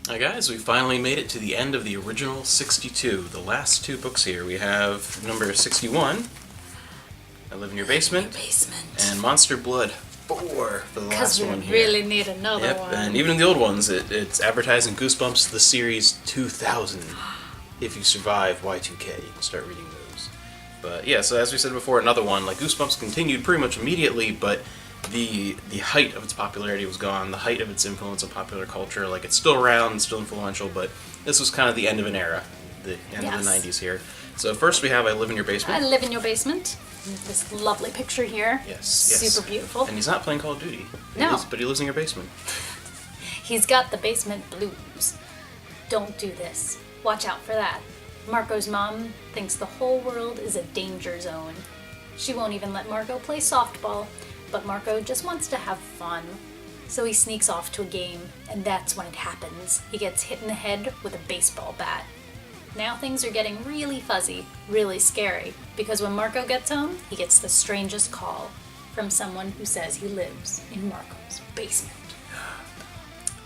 Hi guys, we finally made it to the end of the original 62, the last two books here. We have number 61, I Live in Your Basement, and Monster Blood 4 for the last one here. Because we really need another one. And even in the old ones, it's advertising Goosebumps the Series 2000. If you survive Y2K, you can start reading those. But yeah, so as we said before, another one, like Goosebumps continued pretty much immediately, but the height of its popularity was gone, the height of its influence on popular culture. Like, it's still around, still influential, but this was kind of the end of an era, the end of the 90s here. So first we have I Live in Your Basement. I Live in Your Basement. This lovely picture here. Yes. Super beautiful. And he's not playing Call of Duty. But he lives in your basement. He's got the basement blues. Don't do this. Watch out for that. Marco's mom thinks the whole world is a danger zone. She won't even let Marco play softball, but Marco just wants to have fun. So he sneaks off to a game, and that's when it happens. He gets hit in the head with a baseball bat. Now things are getting really fuzzy, really scary, because when Marco gets home, he gets the strangest call from someone who says he lives in Marco's basement.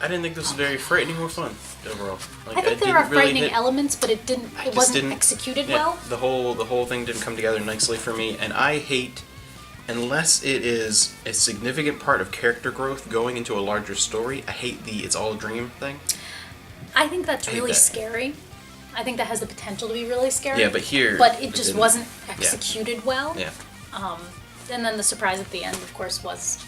I didn't think this was very frightening or fun overall. Like, I think there are frightening elements, but it wasn't executed well. The whole thing didn't come together nicely for me, and I hate, unless it is a significant part of character growth going into a larger story, I hate the "it's all a dream" thing. I think that's really scary. I think that has the potential to be really scary. Yeah, but here... But it just wasn't executed well. Yeah. And then the surprise at the end, of course, was...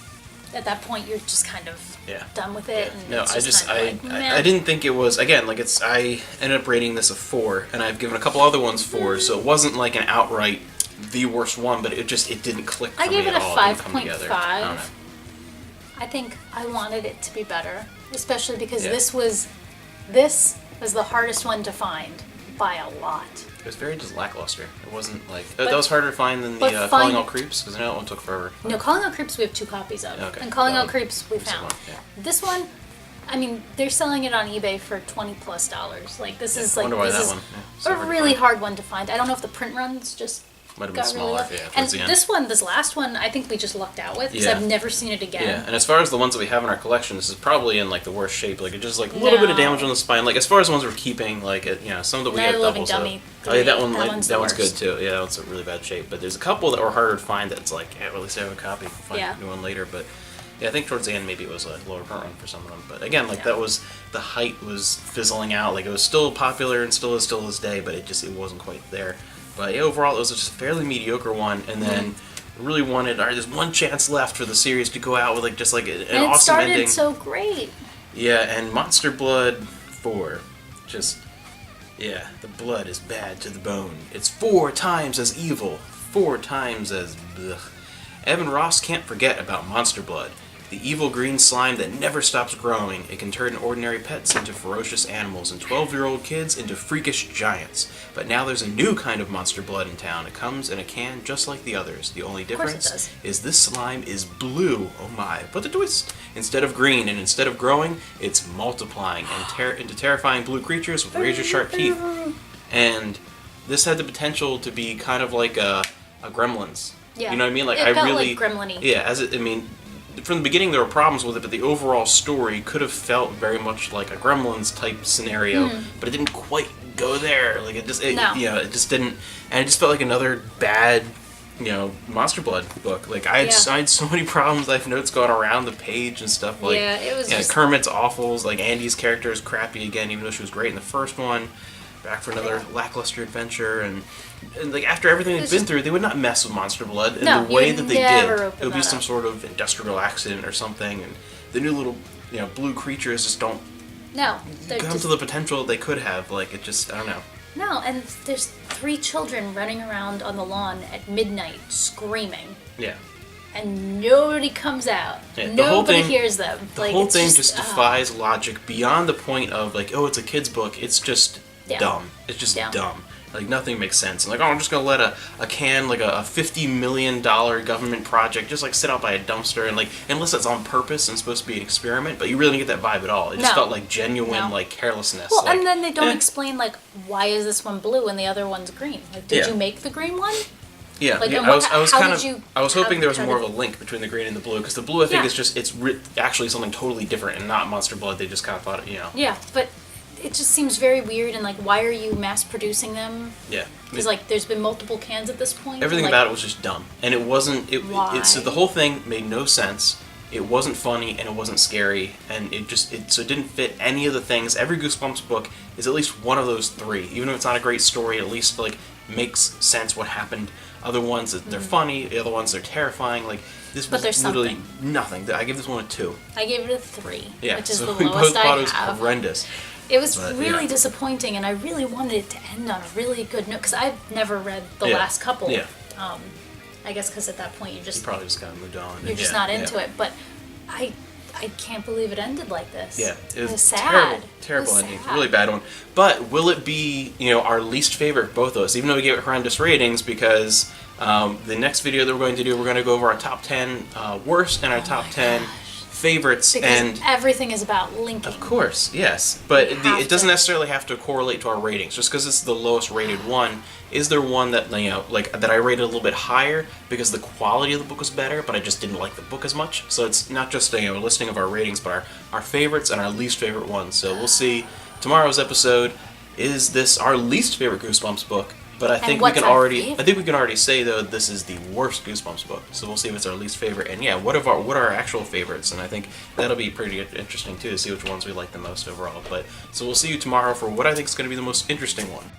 At that point, you're just kind of done with it. Yeah. And No, it's I didn't think it was... Again, like, I ended up rating this a 4, and I've given a couple other ones 4, so it wasn't like an outright the worst one, but it didn't click for me at all. I gave it a 5.5. I think I wanted it to be better, especially because this was the hardest one to find by a lot. It was very just lackluster. It wasn't like... that was harder to find than the Calling All Creeps, because I know that one took forever. No, Calling All Creeps we have 2 copies of. Okay. And Calling All Creeps we found. Yeah. This one, I mean, they're selling it on eBay for $20+. Like, this is like... I wonder why this that is one. a really hard one to find. I don't know if the print runs just... Might have been smaller, and this last one, I think we just lucked out with, because I've never seen it again. Yeah, and as far as the ones that we have in our collection, this is probably in, like, the worst shape. Like, it just, like, a little bit of damage on the spine. Like, as far as the ones we're keeping, like, some that we have doubles of. Oh, yeah, that one's good, too. Yeah, that one's in really bad shape. But there's a couple that were harder to find that's, like, at least I have a copy. We'll find a new one later, but... Yeah, I think towards the end maybe it was a lower print run for some of them. But again, like, that was... The height was fizzling out. Like, it was still popular and still is this day, but it wasn't quite there. But yeah, overall, it was just a fairly mediocre one, and then really wanted, all right, there's one chance left for the series to go out with an awesome ending. And it started so great. Yeah, and Monster Blood 4, the blood is bad to the bone. It's 4 times as evil, 4 times as blech. Evan Ross can't forget about Monster Blood. The evil green slime that never stops growing. It can turn ordinary pets into ferocious animals and 12-year-old kids into freakish giants. But now there's a new kind of monster blood in town. It comes in a can just like the others. The only difference is this slime is blue. Oh my. But the twist. Instead of green and instead of growing, it's multiplying into terrifying blue creatures with razor-sharp teeth. And this had the potential to be kind of like a Gremlins. Yeah. You know what I mean? Like, it felt like Gremlin-y. Yeah, from the beginning there were problems with it, but the overall story could have felt very much like a Gremlins type scenario, but it didn't quite go there. Like, it just didn't, and it just felt like another bad, Monster Blood book. Like, I had so many problems. I have notes going around the page and stuff. Like, it was just... Kermit's awful. Like, Andy's character is crappy again, even though she was great in the first one. Back for another lackluster adventure, and like, after everything they've been through, they would not mess with Monster Blood in the way that they did. It would be some sort of industrial accident or something, and the new little, blue creatures just don't come to the potential they could have. Like, it just, I don't know. No, and there's 3 children running around on the lawn at midnight screaming. Yeah. And nobody comes out. Yeah, nobody hears them. The whole thing just defies logic beyond the point of, like, oh, it's a kid's book. It's just dumb. It's just dumb. Like, nothing makes sense. And like, I'm just gonna let a can, like a $50 million government project, just like sit out by a dumpster, and like, unless it's on purpose and supposed to be an experiment, but you really didn't get that vibe at all. It just felt like genuine, like, carelessness. Well, and then they don't explain, like, why is this one blue and the other one's green? Like, did you make the green one? Yeah, Like, yeah. and I was how kind did of. you- I was hoping there was how more did- of a link between the green and the blue, because the blue I think Yeah. is just actually something totally different and not Monster Blood. They just kind of thought, Yeah, but it just seems very weird, and like, why are you mass producing them? Yeah. Because like, there's been multiple cans at this point. Everything like, about it was just dumb, and it wasn't. Why? So the whole thing made no sense. It wasn't funny, and it wasn't scary, and so it didn't fit any of the things. Every Goosebumps book is at least one of those three. Even if it's not a great story, it at least like makes sense what happened. Other ones they're funny. The other ones they're terrifying. Like this But was there's literally nothing. I give this one a 2. I gave it a 3, Yeah, which is so the we both lowest thought I it was have. horrendous. It was But, really yeah. disappointing, and I really wanted it to end on a really good note, because I've never read the Yeah. last couple. Yeah. I guess because at that point You probably just kind of moved on. you're just Yeah, not yeah. into it. But I can't believe it ended like this. Yeah, it was sad. terrible It was ending, sad. really bad one. But will it be, our least favorite, both of us, even though we gave it horrendous ratings? Because the next video that we're going to do, we're going to go over our top 10 worst and our top 10 favorites, Because and everything is about linking. of course, yes, but You have it doesn't to. necessarily have to correlate to our ratings. Just because it's the lowest rated one, is there one that like that I rated a little bit higher because the quality of the book was better, but I just didn't like the book as much? So it's not just a listing of our ratings, but our favorites and our least favorite ones. So we'll see tomorrow's episode. Is this our least favorite Goosebumps book? But I think we what's can our already. favorite? I think we can already say though this is the worst Goosebumps book. So we'll see if it's our least favorite. And yeah, what are our actual favorites? And I think that'll be pretty interesting too to see which ones we like the most overall. But so we'll see you tomorrow for what I think is going to be the most interesting one.